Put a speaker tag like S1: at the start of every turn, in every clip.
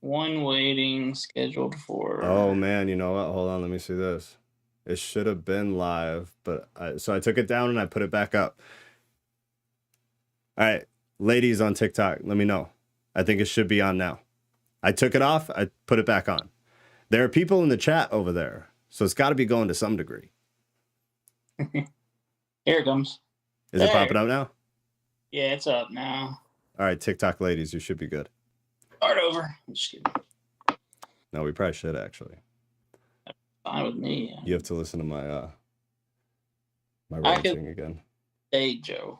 S1: One waiting scheduled for.
S2: Oh man, you know what? Hold on, let me see this. It should have been live, but so I took it down and I put it back up. All right, ladies on TikTok, let me know. I think it should be on now. I took it off, I put it back on. There are people in the chat over there, so it's got to be going to some degree.
S1: Here it comes.
S2: Is it popping up now?
S1: Yeah, it's up now.
S2: All right, TikTok ladies, you should be good.
S1: Start over. I'm just kidding.
S2: No, we probably should actually.
S1: That's fine with me. Yeah.
S2: You have to listen to my my ranting again.
S1: Hey, Joe.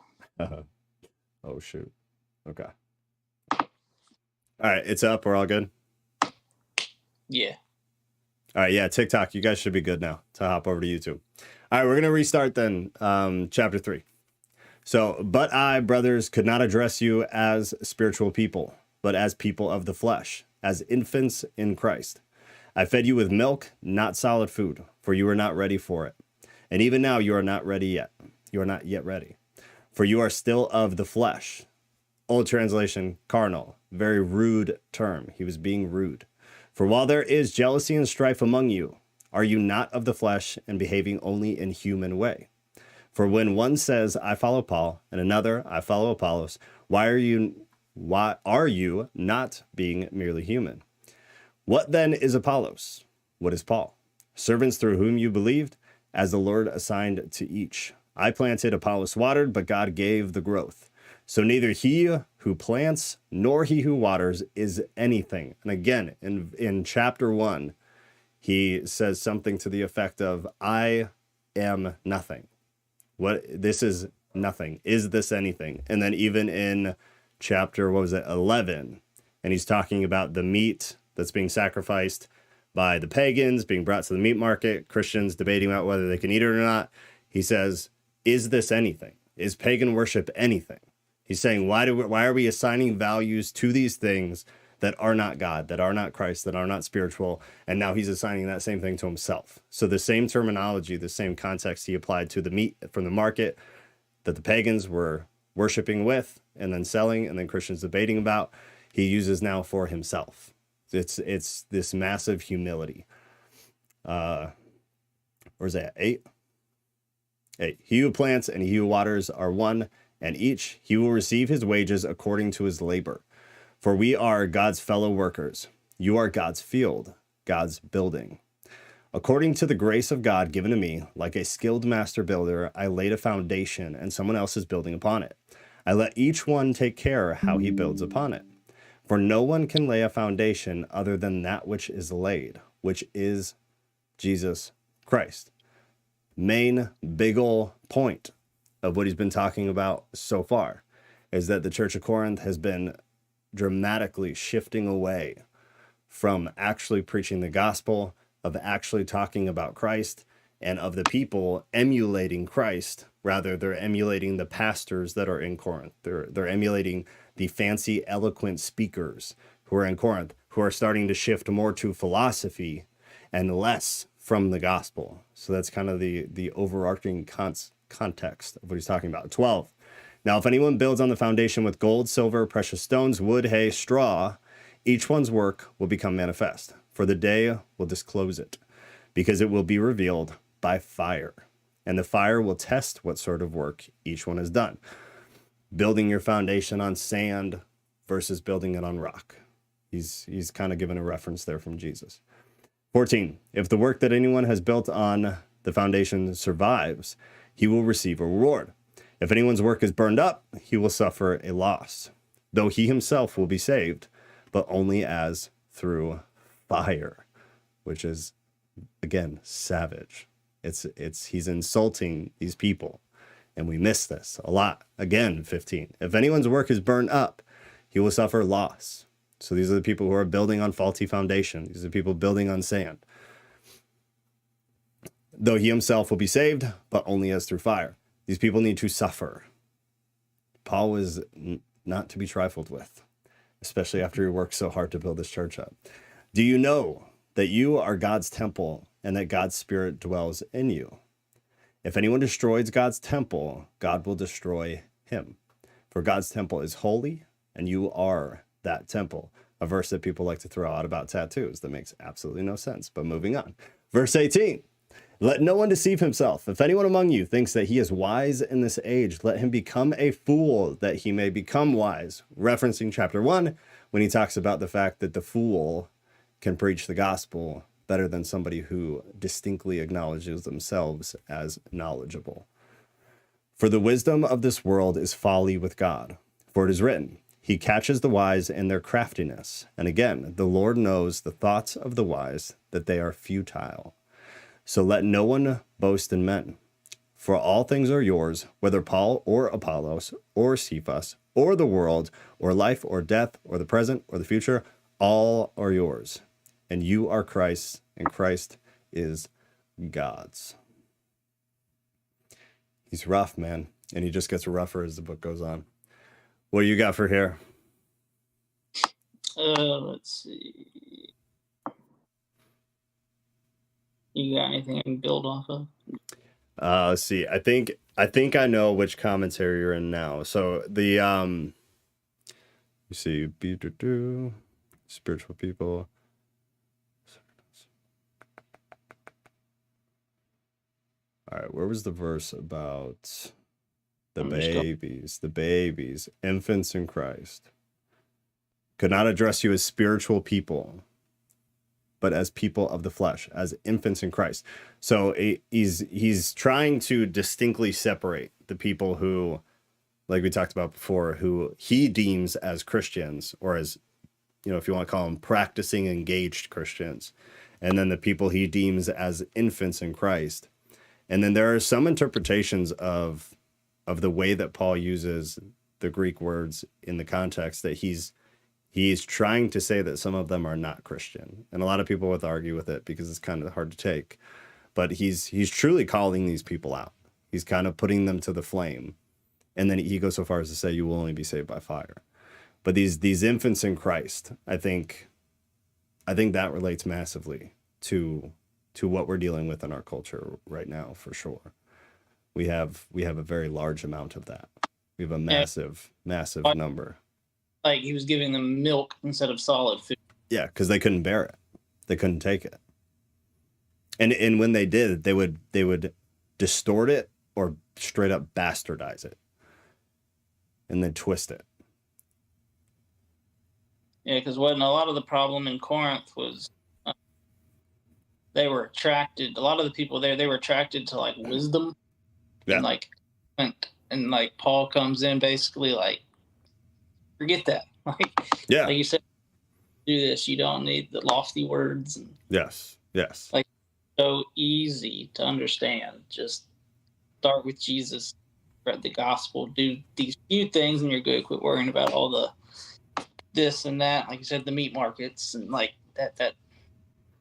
S2: Oh shoot. Okay. All right, it's up. We're all good.
S1: Yeah.
S2: All right, yeah, TikTok, you guys should be good now to hop over to YouTube. All right, we're going to restart then, chapter 3. So, but I, brothers, could not address you as spiritual people, but as people of the flesh, as infants in Christ. I fed you with milk, not solid food, for you are not ready for it. And even now you are not ready yet. You are not yet ready. For you are still of the flesh. Old translation, carnal. Very rude term. He was being rude. For while there is jealousy and strife among you, are you not of the flesh and behaving only in human way? For when one says, I follow Paul, and another, I follow Apollos, why are you not being merely human? What then is Apollos? What is Paul? Servants through whom you believed, as the Lord assigned to each. I planted, Apollos watered, but God gave the growth. So neither he who plants nor he who waters is anything. And again, in chapter 1, he says something to the effect of, I am nothing. This is nothing. Is this anything? And then even in chapter, 11, and he's talking about the meat that's being sacrificed by the pagans, being brought to the meat market, Christians debating about whether they can eat it or not. He says, is this anything? Is pagan worship anything? He's saying, why are we assigning values to these things that are not God, that are not Christ, that are not spiritual? And now he's assigning that same thing to himself. So the same terminology, the same context he applied to the meat from the market that the pagans were worshiping with and then selling and then Christians debating about, he uses now for himself. It's this massive humility. Where's that? 8? He who plants and he who waters are one, and each he will receive his wages according to his labor. For we are God's fellow workers. You are God's field, God's building. According to the grace of God given to me, like a skilled master builder, I laid a foundation and someone else is building upon it. I let each one take care how he builds upon it. For no one can lay a foundation other than that which is laid, which is Jesus Christ. Main big ol' point of what he's been talking about so far is that the Church of Corinth has been dramatically shifting away from actually preaching the gospel, of actually talking about Christ, and of the people emulating Christ. Rather, they're emulating the pastors that are in Corinth. They're emulating the fancy, eloquent speakers who are in Corinth, who are starting to shift more to philosophy and less from the gospel. So that's kind of the overarching context of what he's talking about. 12. Now, if anyone builds on the foundation with gold, silver, precious stones, wood, hay, straw, each one's work will become manifest, for the day will disclose it, because it will be revealed by fire, and the fire will test what sort of work each one has done. Building your foundation on sand versus building it on rock. He's kind of given a reference there from Jesus. 14. If the work that anyone has built on the foundation survives, he will receive a reward. If anyone's work is burned up, he will suffer a loss, though he himself will be saved, but only as through fire, which is, again, savage. He's insulting these people, and we miss this a lot. Again, 15. If anyone's work is burned up, he will suffer loss. So these are the people who are building on faulty foundation. These are the people building on sand. Though he himself will be saved, but only as through fire. These people need to suffer. Paul was not to be trifled with, especially after he worked so hard to build this church up. Do you know that you are God's temple and that God's Spirit dwells in you? If anyone destroys God's temple, God will destroy him. For God's temple is holy, and you are that temple. a verse that people like to throw out about tattoos that makes absolutely no sense. But moving on. Verse 18. Let no one deceive himself. If anyone among you thinks that he is wise in this age, let him become a fool that he may become wise. Referencing chapter 1, when he talks about the fact that the fool can preach the gospel better than somebody who distinctly acknowledges themselves as knowledgeable. For the wisdom of this world is folly with God. For it is written, he catches the wise in their craftiness. And again, the Lord knows the thoughts of the wise, that they are futile. So let no one boast in men. For all things are yours, whether Paul or Apollos or Cephas or the world or life or death or the present or the future, all are yours. And you are Christ, and Christ is God's. He's rough, man. And he just gets rougher as the book goes on. What do you got for here?
S1: Let's see. You got anything I can build off of?
S2: Let's see. I think I know which commentary you're in now. So the you see, spiritual people. All right, where was the verse about the babies, infants in Christ? Could not address you as spiritual people, but as people of the flesh, as infants in Christ. So he's trying to distinctly separate the people who, like we talked about before, who he deems as Christians, or as, if you want to call them practicing engaged Christians, and then the people he deems as infants in Christ. And then there are some interpretations of the way that Paul uses the Greek words in the context that he's trying to say that some of them are not Christian. And a lot of people would argue with it because it's kind of hard to take. But he's truly calling these people out. He's kind of putting them to the flame. And then he goes so far as to say, you will only be saved by fire. But these infants in Christ, I think that relates massively to what we're dealing with in our culture right now, for sure. We have a very large amount of that. We have a massive number.
S1: Like he was giving them milk instead of solid food.
S2: Yeah, because they couldn't bear it. They couldn't take it. And when they did, they would distort it or straight up bastardize it. And then twist it.
S1: Yeah, because a lot of the problem in Corinth was they were attracted. A lot of the people there, they were attracted to like wisdom.
S2: Yeah.
S1: And like Paul comes in basically like, forget that. Like you said, do this. You don't need the lofty words. And,
S2: yes.
S1: Like so easy to understand. Just start with Jesus, spread the gospel, do these few things, and you're good. Quit worrying about all the this and that. Like you said, the meat markets and like that.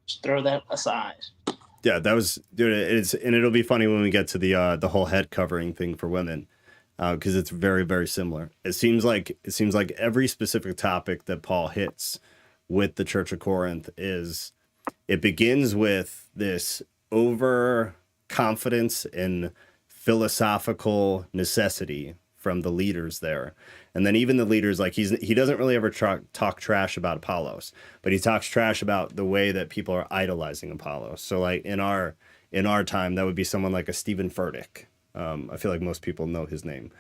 S1: Just throw that aside.
S2: Yeah, that was, dude. It'll be funny when we get to the whole head covering thing for women. Because it's very, very similar. It seems like every specific topic that Paul hits with the Church of Corinth it begins with this overconfidence in philosophical necessity from the leaders there. And then even the leaders, like he doesn't really ever talk trash about Apollos, but he talks trash about the way that people are idolizing Apollos. So like in our time, that would be someone like a Stephen Furtick. I feel like most people know his name,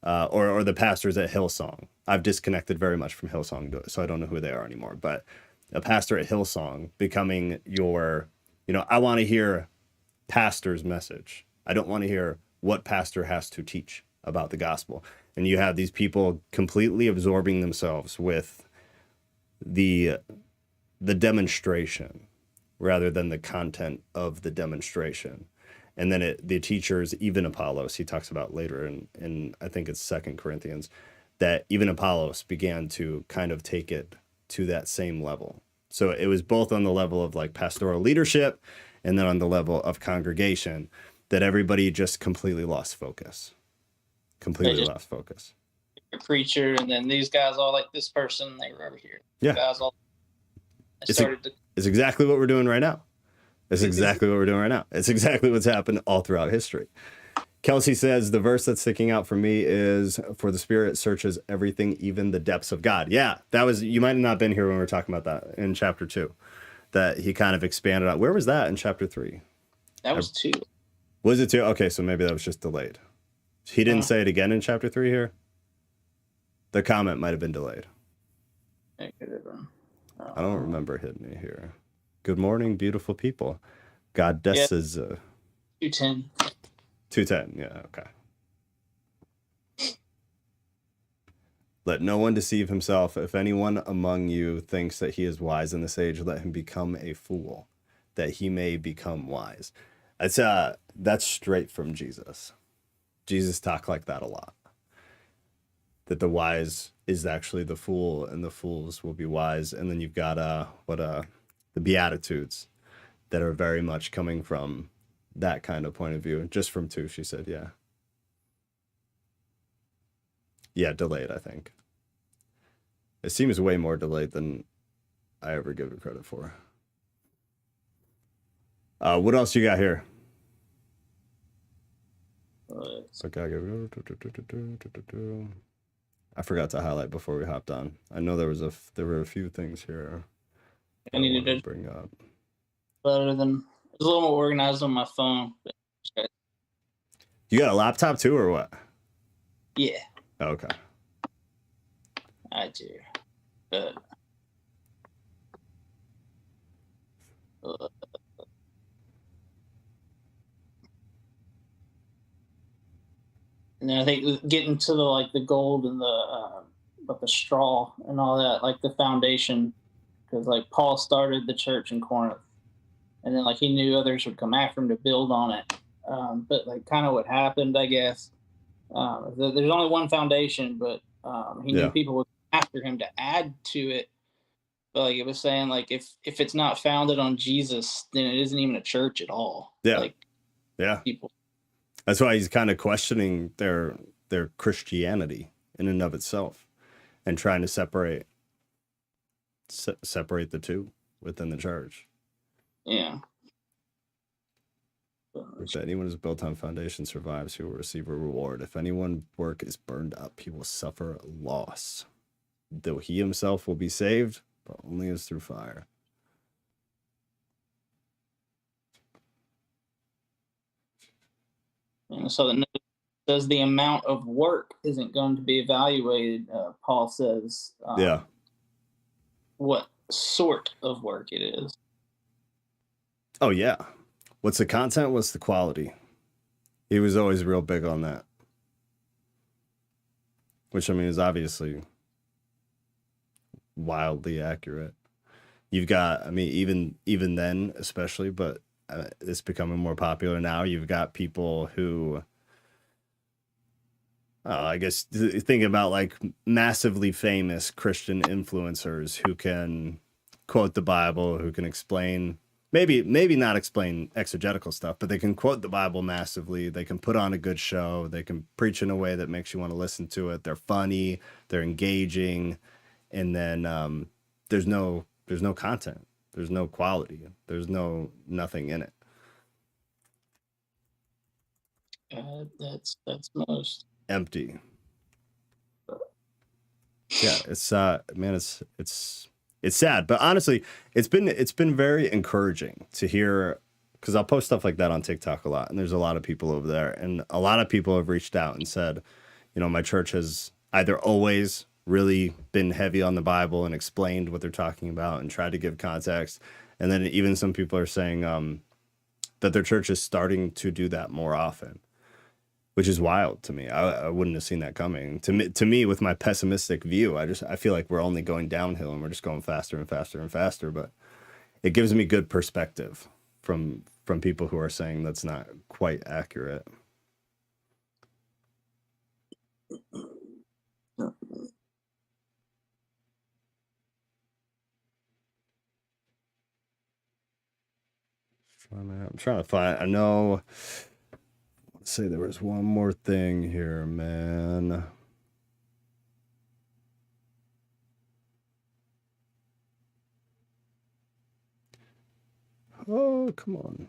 S2: or the pastors at Hillsong. I've disconnected very much from Hillsong, so I don't know who they are anymore. But a pastor at Hillsong becoming your, I want to hear pastor's message. I don't want to hear what pastor has to teach about the gospel. And you have these people completely absorbing themselves with the demonstration rather than the content of the demonstration. And then the teachers, even Apollos, he talks about later in I think it's 2 Corinthians, that even Apollos began to kind of take it to that same level. So it was both on the level of like pastoral leadership and then on the level of congregation that everybody just completely lost focus. Lost focus.
S1: A preacher, and then these guys all like this person, they were over here.
S2: Yeah.
S1: Guys all
S2: It's exactly what we're doing right now. It's exactly what we're doing right now. It's exactly what's happened all throughout history. Kelsey says the verse that's sticking out for me is, "For the Spirit searches everything, even the depths of God." Yeah, that was, you might have not been here when we were talking about that in chapter 2. That he kind of expanded on. Where was that in chapter 3?
S1: That was 2.
S2: Was it 2? Okay, so maybe that was just delayed. He didn't say it again in chapter 3 here. The comment might have been delayed.
S1: It could have been.
S2: I don't remember hitting it here. Good morning, beautiful people. Goddesses.
S1: 2:10.
S2: 2:10. Yeah, okay. Let no one deceive himself. If anyone among you thinks that he is wise in this age, let him become a fool, that he may become wise. That's straight from Jesus. Jesus talked like that a lot. That the wise is actually the fool, and the fools will be wise. And then you've got the Beatitudes that are very much coming from that kind of point of view. Just from 2, she said, yeah. Yeah, delayed, I think. It seems way more delayed than I ever give it credit for. What else you got here? I forgot to highlight before we hopped on. I know there were a few things here
S1: I needed to
S2: bring up.
S1: Better than, it's a little more organized on my phone.
S2: You got a laptop too, or what?
S1: Yeah.
S2: Oh, okay.
S1: I do. But and then I think getting to the gold and the straw and all that, like the foundation, because like Paul started the church in Corinth, and then like he knew others would come after him to build on it. But like kind of what happened, I guess, there's only one foundation, but he knew people would come after him to add to it. But like it was saying, like if it's not founded on Jesus, then it isn't even a church at all.
S2: Yeah.
S1: Like,
S2: yeah.
S1: People.
S2: That's why he's kind of questioning their Christianity in and of itself, and trying to separate the two within the church.
S1: Yeah.
S2: If anyone is built on foundation survives, he will receive a reward. If anyone's work is burned up, he will suffer loss. Though he himself will be saved, but only as through fire.
S1: And so it says the amount of work isn't going to be evaluated. Paul says, what sort of work it is.
S2: Oh, yeah. What's the content? What's the quality? He was always real big on that. Which, I mean, is obviously wildly accurate. You've got, I mean, even then, especially, but it's becoming more popular now. You've got people who, I guess, think about like massively famous Christian influencers who can quote the Bible, who can explain, maybe not explain exegetical stuff, but they can quote the Bible massively. They can put on a good show. They can preach in a way that makes you want to listen to it. They're funny. They're engaging. And then there's no content. There's no quality. There's nothing in it.
S1: That's most
S2: empty. Yeah, it's man, it's sad, but honestly, it's been very encouraging to hear, because I'll post stuff like that on TikTok a lot, and there's a lot of people over there, and a lot of people have reached out and said, you know, my church has either always really been heavy on the Bible and explained what they're talking about and tried to give context, and then even some people are saying that their church is starting to do that more often, which is wild to me. I wouldn't have seen that coming. To me, with my pessimistic view, I feel like we're only going downhill and we're just going faster and faster and faster. But it gives me good perspective from people who are saying that's not quite accurate. I'm trying to find. I know. Let's say there was one more thing here, man. Oh, come on.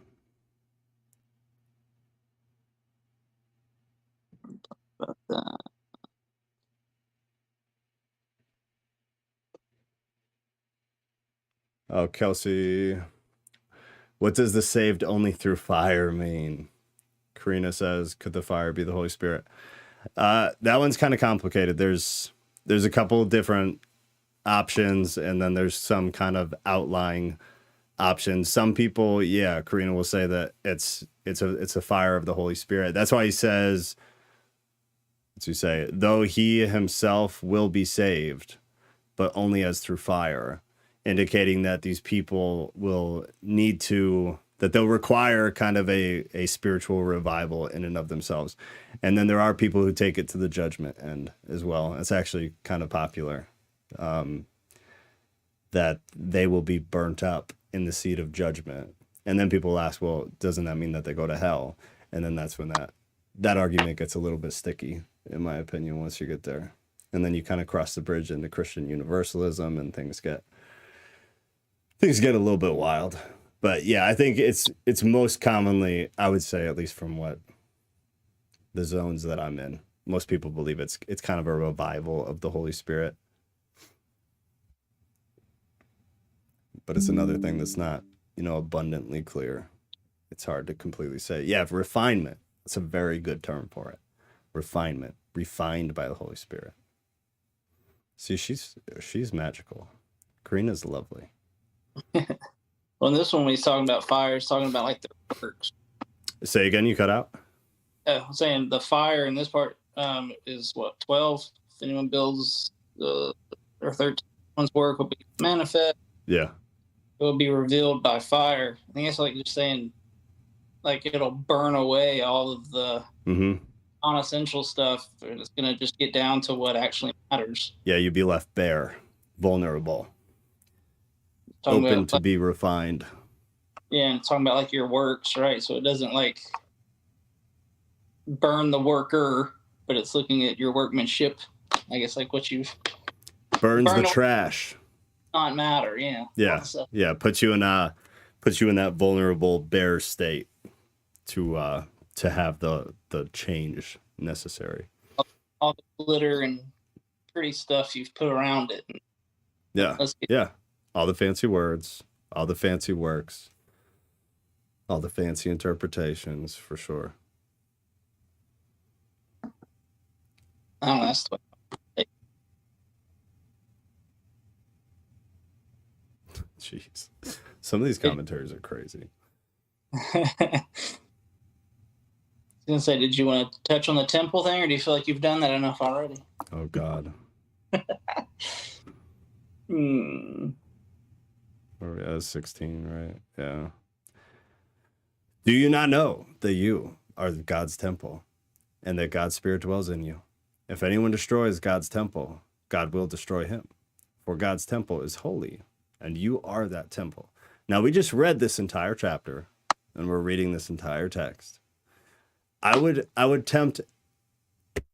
S2: Oh, Kelsey, what does the saved only through fire mean? Karina says, could the fire be the Holy Spirit? That one's kind of complicated. There's a couple different options, and then there's some kind of outlying options. Some people, yeah, Karina will say that it's a fire of the Holy Spirit. That's why he says, what's he say? Though he himself will be saved, but only as through fire, indicating that these people will need to, that they'll require kind of a spiritual revival in and of themselves. And then there are people who take it to the judgment end as well. It's actually kind of popular, that they will be burnt up in the seat of judgment. And then people ask, well, doesn't that mean that they go to hell? And then that's when that argument gets a little bit sticky, in my opinion, once you get there. And then you kind of cross the bridge into Christian universalism, and things get a little bit wild. But yeah, I think it's most commonly, I would say, at least from what the zones that I'm in, most people believe it's kind of a revival of the Holy Spirit. But it's another thing that's not, abundantly clear. It's hard to completely say. Yeah, refinement. It's a very good term for it. Refinement, refined by the Holy Spirit. See, she's magical. Karina's lovely.
S1: Well, in this one, when he's talking about fire, he's talking about like the works.
S2: Say again, you cut out?
S1: I'm saying the fire in this part is what, 12? If anyone builds or 13, one's work will be manifest.
S2: Yeah.
S1: It will be revealed by fire. I think it's like just saying, like, it'll burn away all of the non-essential stuff. It's going to just get down to what actually matters.
S2: Yeah, you'd be left bare, vulnerable, open to be refined.
S1: Yeah, and talking about like your works, right? So it doesn't like burn the worker, but it's looking at your workmanship. I guess like what you've
S2: burns the trash.
S1: Not matter, yeah.
S2: Yeah, so. Yeah. Puts you in that vulnerable, bare state to have the change necessary.
S1: All the glitter and pretty stuff you've put around it.
S2: Yeah, yeah. All the fancy words, all the fancy works, all the fancy interpretations, for sure.
S1: I don't know, that's the way.
S2: Jeez. Some of these commentaries are crazy.
S1: I was going to say, did you want to touch on the temple thing, or do you feel like you've done that enough already?
S2: Oh, God. Where we at? 16, right? Yeah. Do you not know that you are God's temple and that God's Spirit dwells in you? If anyone destroys God's temple, God will destroy him. For God's temple is holy, and you are that temple. Now, we just read this entire chapter, and we're reading this entire text. I would tempt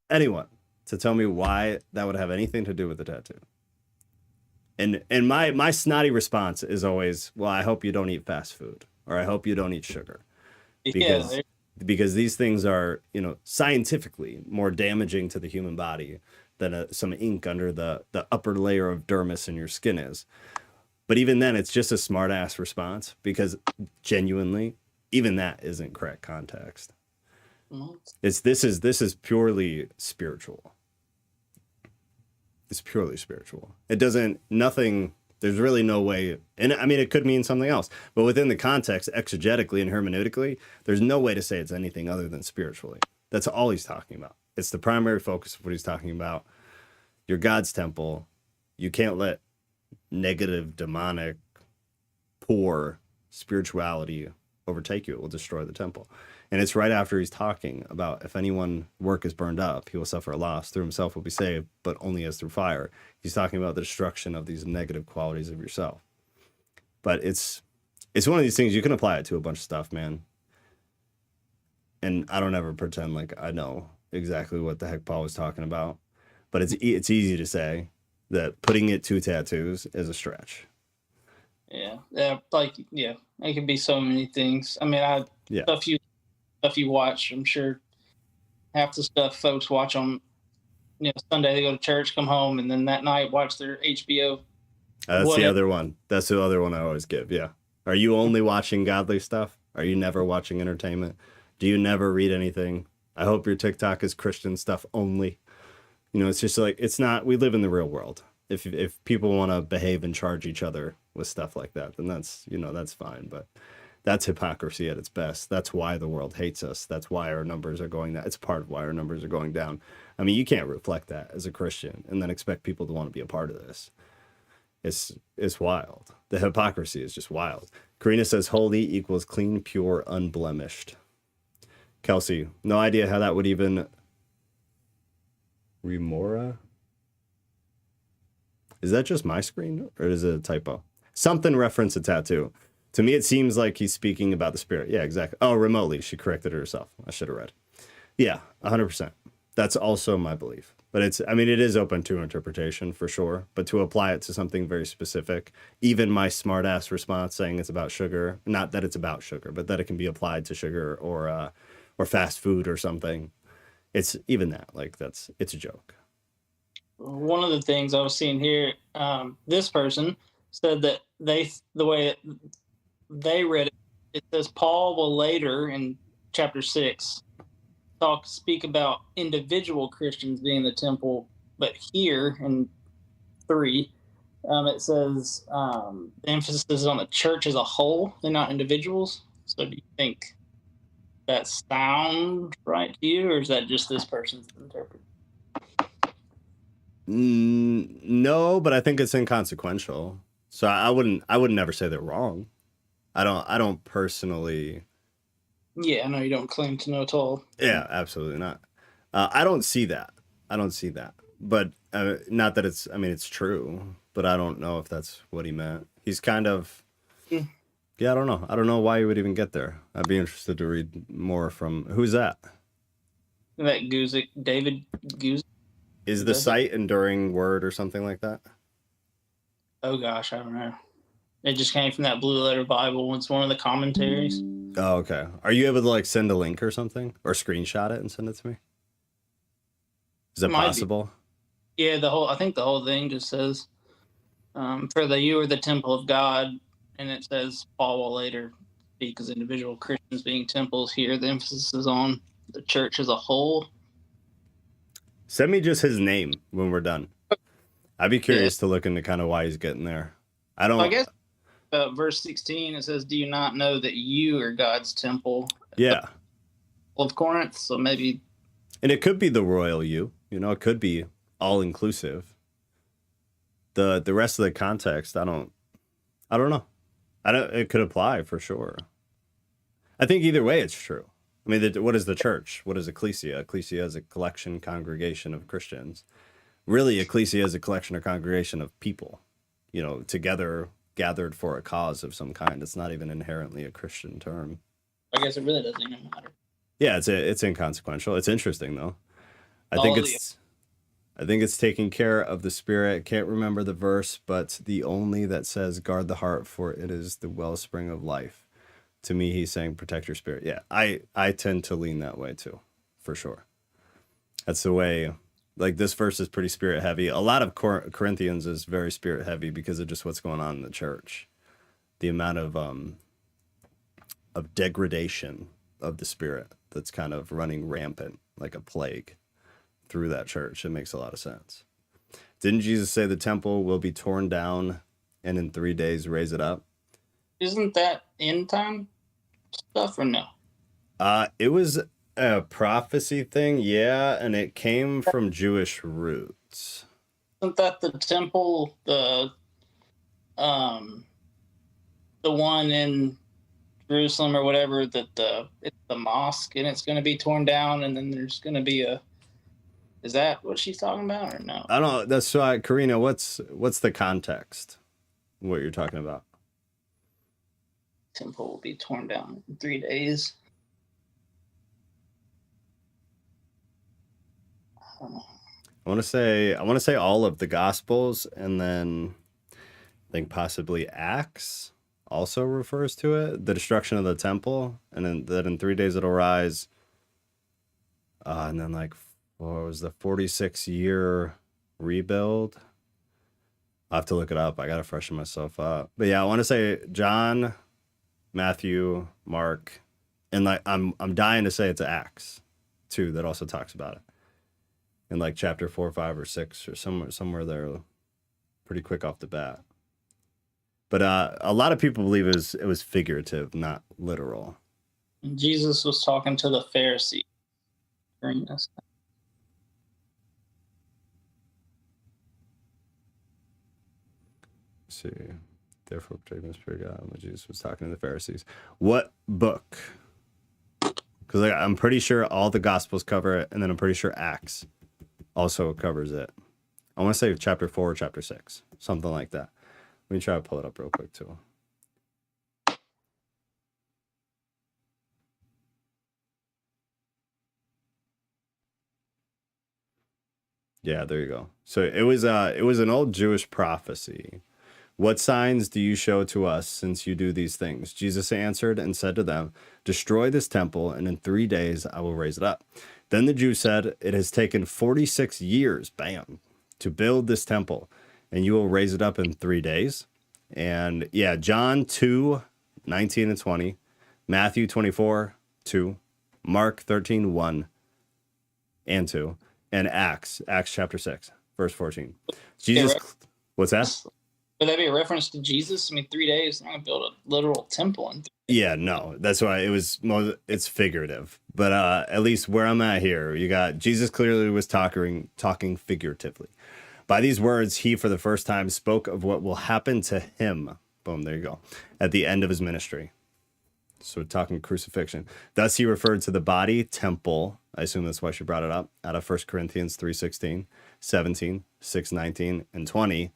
S2: anyone to tell me why that would have anything to do with the tattoo. And my snotty response is always, well, I hope you don't eat fast food, or I hope you don't eat sugar. Because these things are, scientifically more damaging to the human body than some ink under the upper layer of dermis in your skin is. But even then, it's just a smart ass response, because genuinely, even that isn't correct context. This is purely spiritual. It's purely spiritual. There's really no way, and I mean, it could mean something else, but within the context, exegetically and hermeneutically, there's no way to say it's anything other than spiritually. That's all he's talking about. It's the primary focus of what he's talking about. You're God's temple. You can't let negative, demonic, poor spirituality overtake you. It will destroy the temple. And it's right after he's talking about, if anyone work is burned up, he will suffer a loss. Through himself will be saved, but only as through fire. He's talking about the destruction of these negative qualities of yourself. But it's one of these things, you can apply it to a bunch of stuff, man. And I don't ever pretend like I know exactly what the heck Paul was talking about. But it's easy to say that putting it to tattoos is a stretch.
S1: Yeah. It can be so many things. I mean, stuff you watch, I'm sure half the stuff folks watch on, Sunday they go to church, come home, and then that night watch their HBO
S2: That's the other one. That's the other one I always give. Yeah. Are you only watching godly stuff? Are you never watching entertainment? Do you never read anything? I hope your TikTok is Christian stuff only. You know, it's just like, it's not, we live in the real world. If people want to behave and charge each other with stuff like that, then that's, you know, that's fine. But that's hypocrisy at its best. That's why the world hates us. That's why our numbers are going down. It's part of why our numbers are going down. I mean, you can't reflect that as a Christian and then expect people to want to be a part of this. It's wild. The hypocrisy is just wild. Karina says holy equals clean, pure, unblemished. Kelsey, no idea how that would even... Remora? Is that just my screen or is it a typo? Something reference a tattoo. To me, it seems like he's speaking about the Spirit. Yeah, exactly. Oh, remotely. She corrected herself. I should have read. Yeah, 100%. That's also my belief. But it's, I mean, it is open to interpretation for sure. But to apply it to something very specific, even my smart ass response saying it's about sugar, not that it's about sugar, but that it can be applied to sugar or fast food or something. It's even that, like, it's a joke.
S1: One of the things I was seeing here, this person said that the way they read it, it says Paul will later in chapter 6 speak about individual Christians being the temple, but here in 3, it says the emphasis is on the church as a whole and not individuals. So do you think that sound right to you, or is that just this person's interpretation?
S2: No, but I think it's inconsequential. So I would never say they're wrong. I don't personally.
S1: Yeah, I know you don't claim to know at all.
S2: Yeah, absolutely not. I don't see that. But not that it's, I mean, it's true, but I don't know if that's what he meant. He's kind of, yeah, I don't know. I don't know why he would even get there. I'd be interested to read more from, who's that?
S1: That Guzik, David Guzik.
S2: Is the site Enduring Word or something like that?
S1: Oh gosh, I don't know. It just came from that Blue Letter Bible. It's one of the commentaries.
S2: Oh, okay. Are you able to like send a link or something, or screenshot it and send it to me? Is that possible?
S1: Yeah, I think the whole thing just says, "For you are the temple of God," and it says Paul will later speak as individual Christians being temples. Here, the emphasis is on the church as a whole.
S2: Send me just his name when we're done. I'd be curious to look into kind of why he's getting there. I guess
S1: verse 16, it says, "Do you not know that you are God's temple?"
S2: Yeah.
S1: Of Corinth, so maybe.
S2: And it could be the royal you. You know, it could be all inclusive. The rest of the context, I don't know. It could apply for sure. I think either way, it's true. I mean, what is the church? What is ecclesia? Ecclesia is a collection, congregation of Christians. Really, ecclesia is a collection or congregation of people, you know, together, gathered for a cause of some kind. It's not even inherently a Christian term.
S1: I guess it really doesn't even matter.
S2: Yeah, it's inconsequential. It's interesting though. I think it's taking care of the Spirit. Can't remember the verse, but the only that says guard the heart, for it is the wellspring of life. To me, he's saying protect your spirit. Yeah, I tend to lean that way too, for sure. That's the way, like this verse is pretty spirit heavy. A lot of Corinthians is very spirit heavy because of just what's going on in the church. The amount of degradation of the Spirit that's kind of running rampant like a plague through that church. It makes a lot of sense. Didn't Jesus say the temple will be torn down and in 3 days raise it up?
S1: Isn't that end time stuff or no?
S2: It was a prophecy thing, yeah, and it came from Jewish roots.
S1: Isn't that the temple, the one in Jerusalem or whatever, that it's the mosque and it's going to be torn down, and then there's going to be is that what she's talking about or no?
S2: I don't know. That's why, Karina, what's the context? What you're talking about?
S1: Temple will be torn down in 3 days. I don't know.
S2: I want to say all of the Gospels, and then I think possibly Acts also refers to it, the destruction of the temple, and then that in 3 days it'll rise. And then like, what was the 46-year rebuild? I'll have to look it up. I gotta freshen myself up. But yeah, I want to say John, Matthew, Mark, and like I'm dying to say it's Acts too that also talks about it. In like chapter 4, 5, or 6, or somewhere there, pretty quick off the bat. But a lot of people believe it was figurative, not literal.
S1: And Jesus was talking to the Pharisees during this.
S2: Let's see, therefore, protect the Spirit of God. When Jesus was talking to the Pharisees, what book? Because I'm pretty sure all the Gospels cover it, and then I'm pretty sure Acts also covers it. I want to say chapter 4 or chapter 6, something like that. Let me try to pull it up real quick too. Yeah, there you go. So it was an old Jewish prophecy. What signs do you show to us since you do these things? Jesus answered and said to them, destroy this temple, and in 3 days I will raise it up. Then the Jews said, it has taken 46 years, bam, to build this temple, and you will raise it up in 3 days. And yeah, John 2, 19 and 20, Matthew 24, 2, Mark 13, 1 and 2, and Acts chapter 6, verse 14. Jesus, what's that?
S1: Would that be a reference to Jesus? I mean, 3 days, they're going to build a literal temple in 3 days.
S2: Yeah, no, that's why it's figurative. But at least where I'm at here, you got Jesus clearly was talking figuratively. By these words, he for the first time spoke of what will happen to him. Boom, there you go. At the end of his ministry. So we're talking crucifixion. Thus he referred to the body temple. I assume that's why she brought it up. Out of 1 Corinthians 3:16, 17, 6:19, and 20.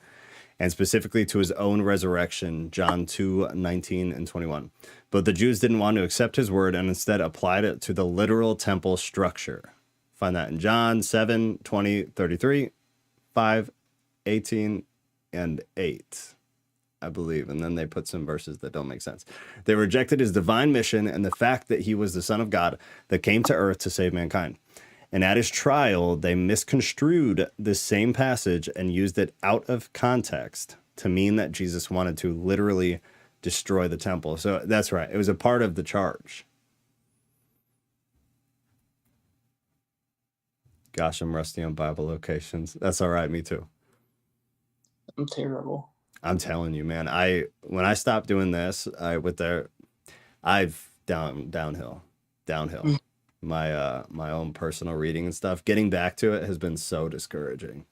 S2: And specifically to his own resurrection, John 2:19 and 21. But the Jews didn't want to accept his word and instead applied it to the literal temple structure. Find that in John 7:20, 33, 5, 18, and 8, I believe. And then they put some verses that don't make sense. They rejected his divine mission and the fact that he was the Son of God that came to earth to save mankind. And at his trial, they misconstrued this same passage and used it out of context to mean that Jesus wanted to literally destroy the temple. So that's right. It was a part of the charge. Gosh, I'm rusty on Bible locations. That's all right. Me too.
S1: I'm terrible.
S2: I'm telling you, man. When I stopped doing this, I've downhill. My own personal reading and stuff. Getting back to it has been so discouraging.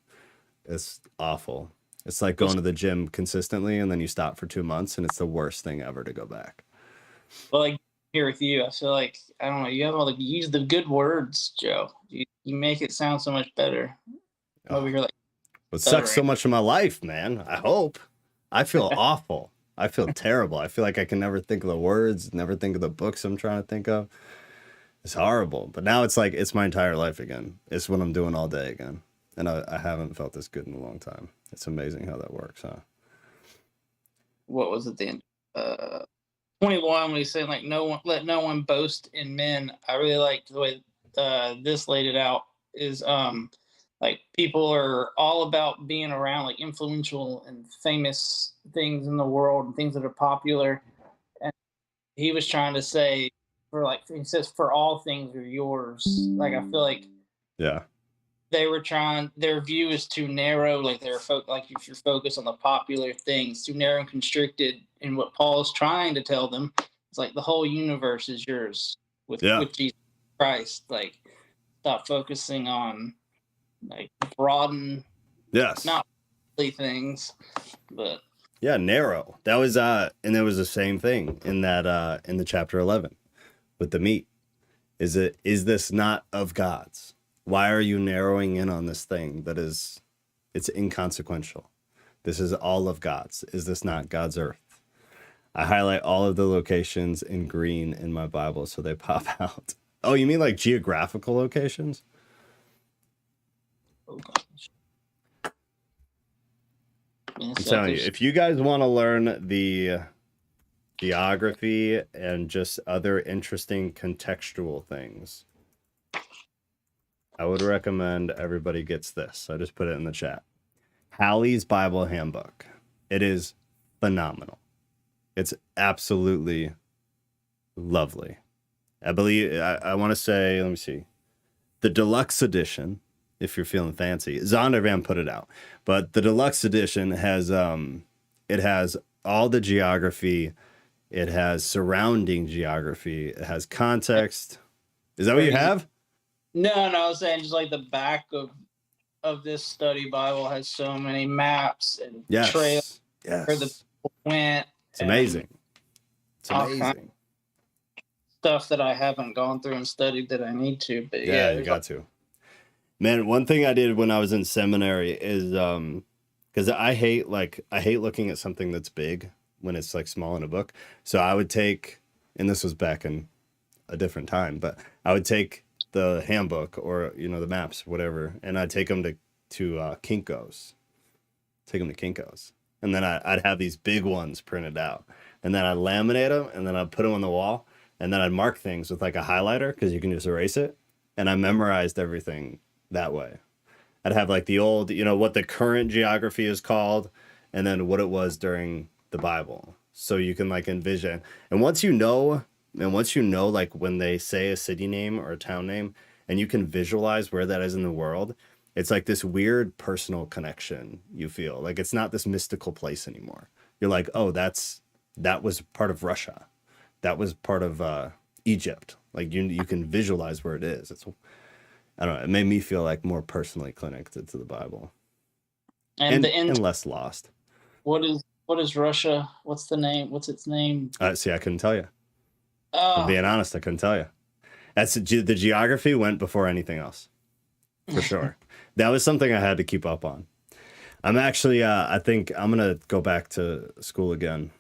S2: It's awful. It's like going to the gym consistently and then you stop for 2 months and it's the worst thing ever to go back.
S1: Well, like here with you, I feel like, I don't know, you use the good words, Joe. You make it sound so much better. Over here, like,
S2: it sucks so much in my life, man. I hope. I feel awful. I feel terrible. I feel like I can never think of the words, never think of the books I'm trying to think of. It's horrible. But now it's like, it's my entire life again. It's what I'm doing all day again. And I haven't felt this good in a long time. It's amazing how that works, huh?
S1: What was it then? 21, when he's saying, like, let no one boast in men. I really liked the way this laid it out. Is like, people are all about being around like influential and famous things in the world and things that are popular. And he was trying to say, he says, for all things are yours. Like, I feel like,
S2: yeah,
S1: their view is too narrow. Like, like, if you're focused on the popular things, too narrow and constricted. And what Paul's trying to tell them is, like, the whole universe is yours with Jesus Christ. Like, stop focusing on, like, broaden, not really things, but
S2: narrow. That was and there was the same thing in that in the chapter 11 with the meat. Is this not of God's? Why are you narrowing in on this thing it's inconsequential? This is all of God's. Is this not God's earth? I highlight all of the locations in green in my Bible so they pop out. Oh, you mean like geographical locations?
S1: Oh gosh.
S2: I'm telling you, if you guys want to learn the geography and just other interesting contextual things, I would recommend everybody gets this. I just put it in the chat. Halley's Bible Handbook. It is phenomenal. It's absolutely lovely. I believe, I want to say, let me see, the deluxe edition, if you're feeling fancy, Zondervan put it out, but the deluxe edition has, it has all the geography, it has surrounding geography, it has context. Is that what you have?
S1: No, I was saying just like the back of this study Bible has so many maps and trails where the people went.
S2: It's amazing. It's amazing.
S1: Stuff that I haven't gone through and studied that I need to, but
S2: yeah you got to. Man, one thing I did when I was in seminary is because I hate looking at something that's big when it's like small in a book. So I would take, and this was back in a different time, but I would take the handbook or, you know, the maps, whatever, and I'd take them to Kinko's. Take them to Kinko's. And then I'd have these big ones printed out. And then I'd laminate them, and then I'd put them on the wall. And then I'd mark things with like a highlighter because you can just erase it. And I memorized everything that way. I'd have like the old, you know, what the current geography is called, and then what it was during the Bible. So you can like envision. And once you know, like when they say a city name or a town name, and you can visualize where that is in the world, it's like this weird personal connection you feel. Like it's not this mystical place anymore. You're like, oh, that was part of Russia. That was part of Egypt. Like you can visualize where it is. It's, I don't know. It made me feel like more personally connected to the Bible, and less lost.
S1: What is Russia? What's the name? What's its name?
S2: See, I couldn't tell you. I'm being honest, I couldn't tell you. That's the geography went before anything else, for sure. That was something I had to keep up on. I'm actually, I think I'm gonna go back to school again.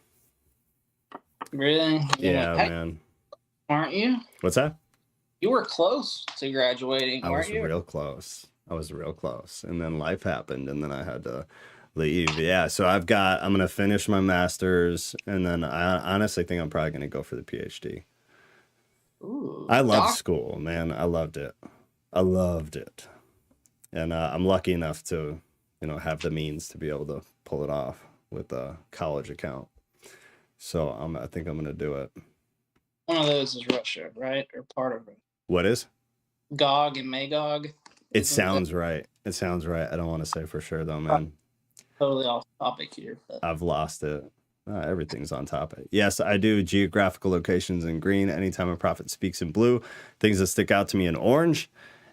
S1: Really?
S2: Yeah, man.
S1: Aren't you?
S2: What's that?
S1: You were close to graduating, weren't you?
S2: Real close. I was real close. And then life happened, and then I had to leave. Yeah, so I'm going to finish my master's, and then I honestly think I'm probably going to go for the PhD.
S1: Ooh,
S2: I loved school, man. I loved it. And I'm lucky enough to, you know, have the means to be able to pull it off with a college account. So I think I'm going to do it.
S1: One of those is Russia, right? Or part of it.
S2: What is?
S1: Gog and Magog.
S2: It sounds right. I don't want to say for sure, though, man.
S1: Totally off topic here. But
S2: I've lost it. Everything's on topic. Yes, I do geographical locations in green. Anytime a prophet speaks in blue, things that stick out to me in orange.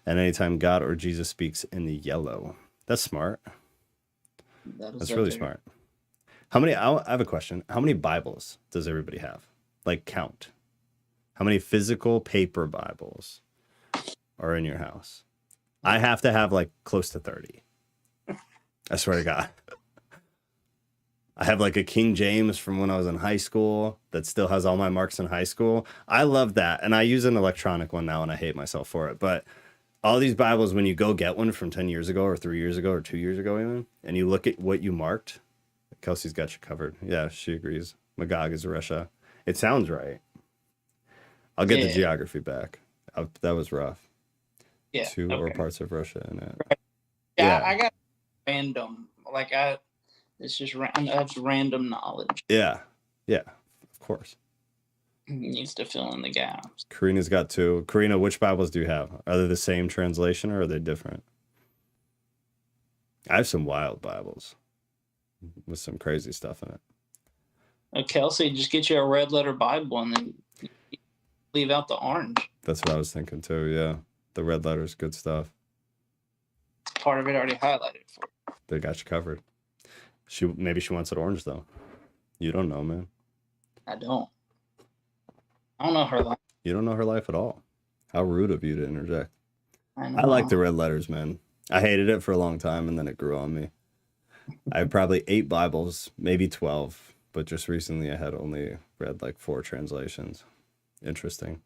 S2: And anytime God or Jesus speaks in the yellow. That's smart. That's really smart. How many? I have a question. How many Bibles does everybody have? Like count. How many physical paper Bibles are in your house? I have to have like close to 30. I swear to God. I have like a King James from when I was in high school that still has all my marks in high school. I love that. And I use an electronic one now and I hate myself for it. But all these Bibles, when you go get one from 10 years ago or 3 years ago or 2 years ago even, and you look at what you marked, Kelsey's got you covered. Yeah, she agrees. Magog is Russia. It sounds right. I'll get the geography back. That was rough.
S1: Yeah.
S2: Two or parts of Russia in it.
S1: Right. Yeah, I got random. Like it's just that's random knowledge.
S2: Yeah, of course.
S1: Needs to fill in the gaps.
S2: Karina's got two. Karina, which Bibles do you have? Are they the same translation or are they different? I have some wild Bibles with some crazy stuff in it.
S1: Kelsey, just get you a red letter Bible and then leave out the orange.
S2: That's what I was thinking too. Yeah, the red letters, good stuff.
S1: Part of it already highlighted for you.
S2: They got you covered. Maybe she wants it orange though. You don't know, man.
S1: I don't know her life.
S2: You don't know her life at all. How rude of you to interject.
S1: I
S2: like the red letters, man. I hated it for a long time, and then it grew on me. I have probably 8 Bibles, maybe 12, but just recently I had only read like 4 translations. Interesting.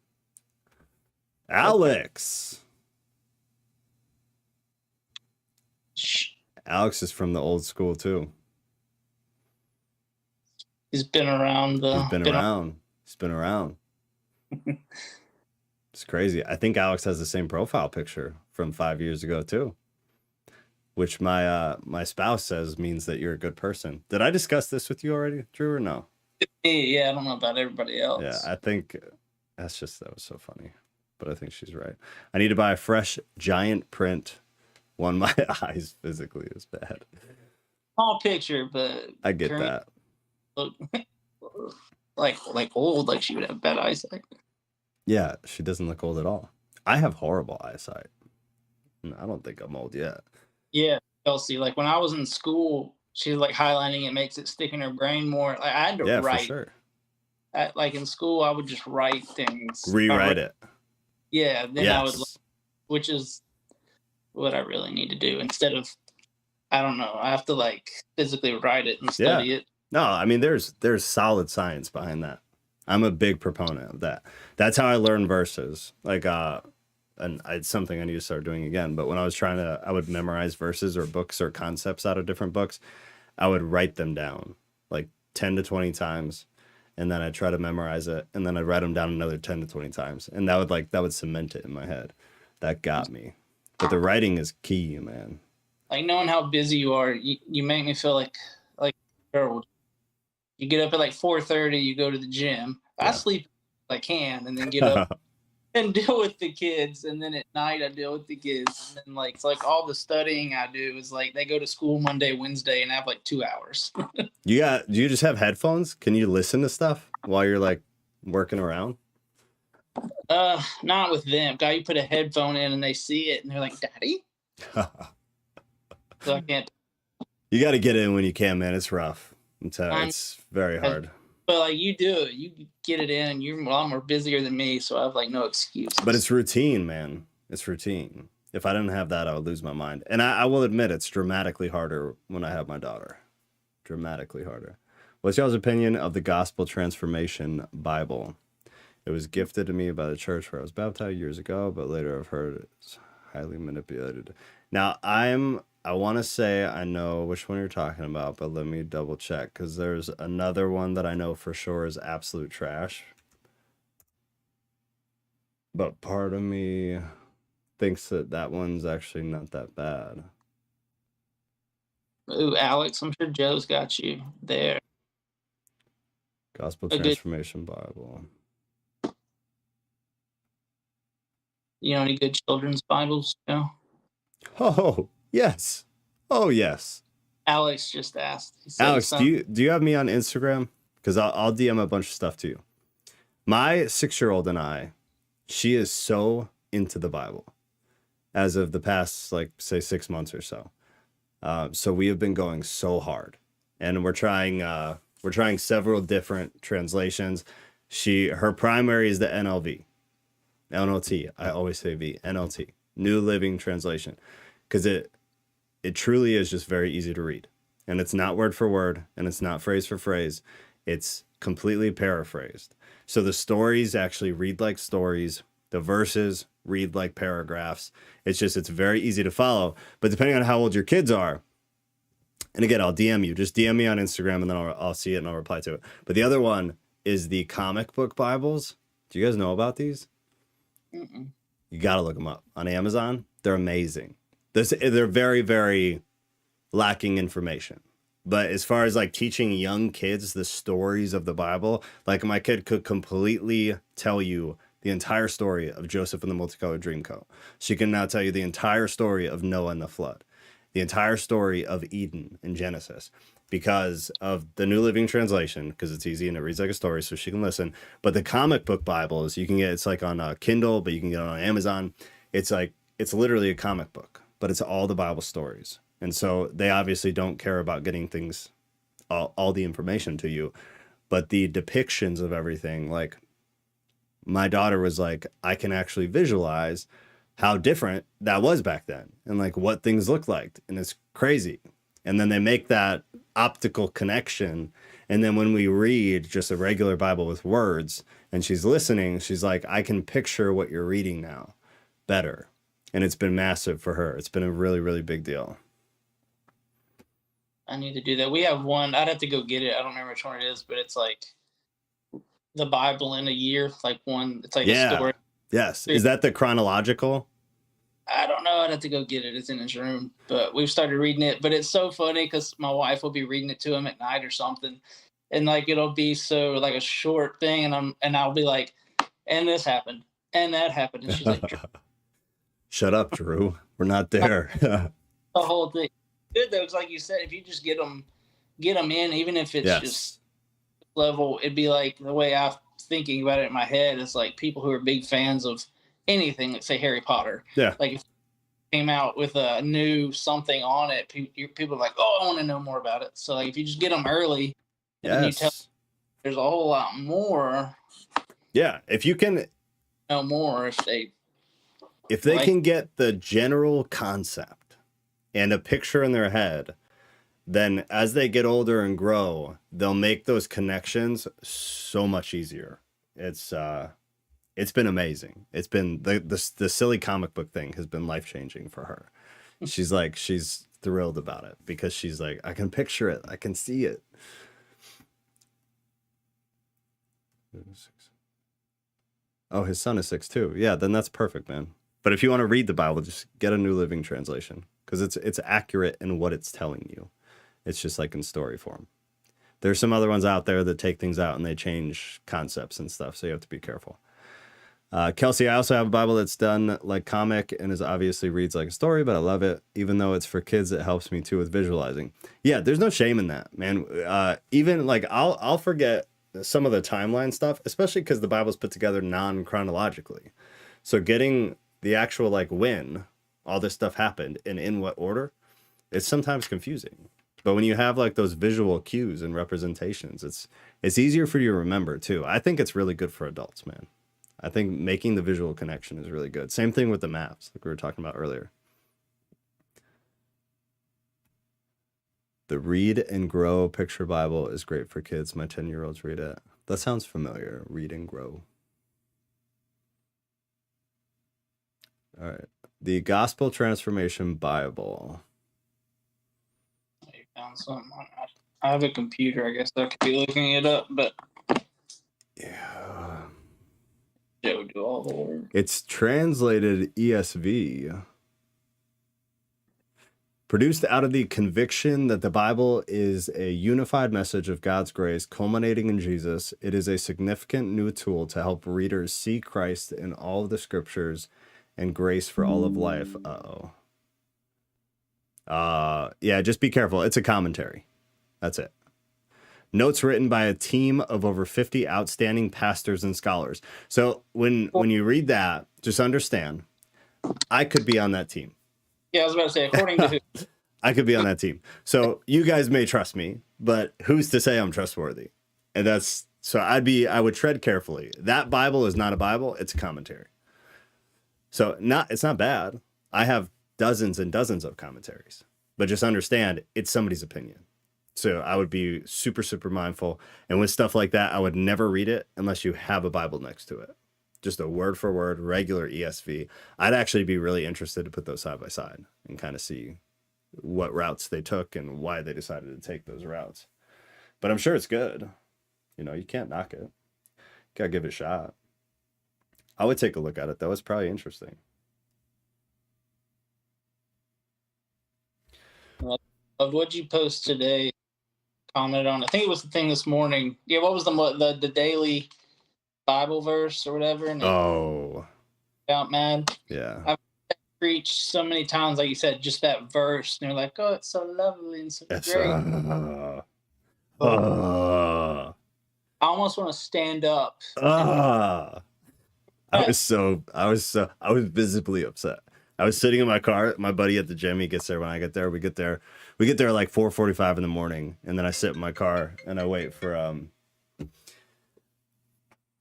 S2: Alex. Alex is from the old school too.
S1: He's been around.
S2: He's been around. It's crazy. I think Alex has the same profile picture from 5 years ago too. which my spouse says means that you're a good person. Did I discuss this with you already, Drew, or no?
S1: Yeah, I don't know about everybody else.
S2: Yeah, I think that was so funny. But I think she's right. I need to buy a fresh giant print. One, my eyes physically is bad.
S1: Small picture, but
S2: I get that.
S1: Look, like old, like she would have bad eyesight.
S2: Yeah, she doesn't look old at all. I have horrible eyesight. I don't think I'm old yet.
S1: Yeah, Kelsey. Like when I was in school, she was like highlighting it, makes it stick in her brain more. Like I had to write.
S2: For sure.
S1: Like in school, I would just write things.
S2: Rewrite it.
S1: Yeah, then I would, which is what I really need to do instead of, I don't know, I have to like physically write it and study it.
S2: No, I mean there's solid science behind that. I'm a big proponent of that. That's how I learn verses. Like and it's something I need to start doing again. But when I would memorize verses or books or concepts out of different books, I would write them down like 10 to 20 times. And then I'd try to memorize it. And then I'd write them down another 10 to 20 times. And that would cement it in my head. That got me. But the writing is key, man.
S1: Like knowing how busy you are, you make me feel like Harold. You get up at like 4:30, you go to the gym. I sleep if I can, and then get up and deal with the kids. And then at night I deal with the kids. And then it's like all the studying I do is like they go to school Monday, Wednesday, and I have like 2 hours.
S2: Do you just have headphones? Can you listen to stuff while you're like working around?
S1: Not with them. Guy, you put a headphone in and they see it and they're like, "Daddy?" So I can't.
S2: You got to get in when you can, man. It's rough. It's very hard.
S1: But like you do it, you get it in, and you're a lot more busier than me, so I have like no excuse.
S2: But it's routine, man. It's routine. If I didn't have that, I would lose my mind. And I will admit, it's dramatically harder when I have my daughter. Dramatically harder. What's y'all's opinion of the Gospel Transformation Bible? It was gifted to me by the church where I was baptized years ago, but later I've heard it's highly manipulated. Now, I want to say I know which one you're talking about, but let me double check, because there's another one that I know for sure is absolute trash. But part of me thinks that one's actually not that bad.
S1: Ooh, Alex, I'm sure Joe's got you there.
S2: Gospel Transformation Bible.
S1: You know any good children's Bibles, Joe?
S2: Oh, yes. Oh, yes.
S1: Alex just asked.
S2: Alex, do you have me on Instagram? Because I'll DM a bunch of stuff to you. My 6-year-old and she is so into the Bible as of the past, like, say, 6 months or so. So we have been going so hard. And we're trying several different translations. Her primary is the NLV. NLT. I always say V. NLT. New Living Translation. Because it truly is just very easy to read. And it's not word for word, and it's not phrase for phrase. It's completely paraphrased. So the stories actually read like stories. The verses read like paragraphs. It's very easy to follow. But depending on how old your kids are, and again, I'll DM you. Just DM me on Instagram, and then I'll see it and I'll reply to it. But the other one is the comic book Bibles. Do you guys know about these?
S1: Mm-mm.
S2: You got to look them up on Amazon. They're amazing. They're very, very lacking information. But as far as like teaching young kids the stories of the Bible, like my kid could completely tell you the entire story of Joseph and the Multicolored Dreamcoat. She can now tell you the entire story of Noah and the flood, the entire story of Eden in Genesis, because of the New Living Translation, because it's easy and it reads like a story, so she can listen. But the comic book Bibles, you can get, it's like on Kindle, but you can get it on Amazon. It's literally a comic book, but it's all the Bible stories. And so they obviously don't care about getting things, all the information to you, but the depictions of everything, like my daughter was like, I can actually visualize how different that was back then and like what things looked like. And it's crazy. And then they make that optical connection. And then when we read just a regular Bible with words and she's listening, she's like, I can picture what you're reading now better. And it's been massive for her. It's been a really, really big deal.
S1: I need to do that. We have one. I'd have to go get it. I don't remember which one it is, but it's like the Bible in a year. Like one. It's like a story.
S2: Yes. Is that the chronological?
S1: I don't know. I'd have to go get it. It's in his room, but we've started reading it. But it's so funny because my wife will be reading it to him at night or something, and like it'll be so like a short thing, and I'll be like, and this happened, and that happened, and she's like,
S2: Shut up, Drew. We're not there.
S1: the whole thing. Good though, it's like you said, if you just get them in, even if it's just level, it'd be like the way I'm thinking about it in my head is like people who are big fans of anything, let's say Harry Potter.
S2: Yeah.
S1: Like if it came out with a new something on it, people are like, oh, I want to know more about it. So like if you just get them early, and you tell there's a whole lot more.
S2: Yeah, if you can
S1: know more, if
S2: they can get the general concept and a picture in their head, then as they get older and grow, they'll make those connections so much easier. It's been amazing. It's been the silly comic book thing has been life-changing for her. She's thrilled about it because she's like, I can picture it. I can see it. Oh, his son is 6 too. Yeah, then that's perfect, man. But if you want to read the Bible, just get a New Living Translation because it's accurate in what it's telling you. It's just like in story form. There's some other ones out there that take things out and they change concepts and stuff, so you have to be careful. Kelsey, I also have a Bible that's done like comic and is obviously reads like a story, but I love it. Even though it's for kids, it helps me too with visualizing. Yeah, there's no shame in that, man. Even like I'll forget some of the timeline stuff, especially because the Bible's put together non-chronologically. So getting the actual like when all this stuff happened and in what order, it's sometimes confusing. But when you have like those visual cues and representations, it's easier for you to remember too. I think it's really good for adults, man. I think making the visual connection is really good. Same thing with the maps, like we were talking about earlier. The Read and Grow Picture Bible is great for kids. My 10-year-olds read it. That sounds familiar. Read and Grow. All right. The Gospel Transformation Bible.
S1: You found something. I have a computer. I guess I could be looking it up, but
S2: yeah,
S1: it would do all the work.
S2: It's translated ESV. Produced out of the conviction that the Bible is a unified message of God's grace culminating in Jesus, it is a significant new tool to help readers see Christ in all of the scriptures and grace for all of life. Yeah, just be careful. It's a commentary. That's it. Notes written by a team of over 50 outstanding pastors and scholars. So when you read that, just understand, I could be on that team.
S1: Yeah, I was about to say, according to who?
S2: I could be on that team. So you guys may trust me, but who's to say I'm trustworthy? And I would tread carefully. That Bible is not a Bible, it's a commentary. So it's not bad. I have dozens and dozens of commentaries, but just understand it's somebody's opinion. So I would be super, super mindful. And with stuff like that, I would never read it unless you have a Bible next to it. Just a word for word, regular ESV. I'd actually be really interested to put those side by side and kind of see what routes they took and why they decided to take those routes. But I'm sure it's good. You can't knock it. Gotta give it a shot. I would take a look at it, though. It's probably interesting.
S1: What'd you post today? Comment on. I think it was the thing this morning. Yeah, what was the daily Bible verse or whatever? And out mad.
S2: Yeah.
S1: I've preached so many times, like you said, just that verse, and they're like, "Oh, it's so lovely and so great." I almost want to stand up.
S2: I was visibly upset. I was sitting in my car. My buddy at the gym, he gets there when I get there. We get there like 4:45 in the morning, and then I sit in my car and I wait for them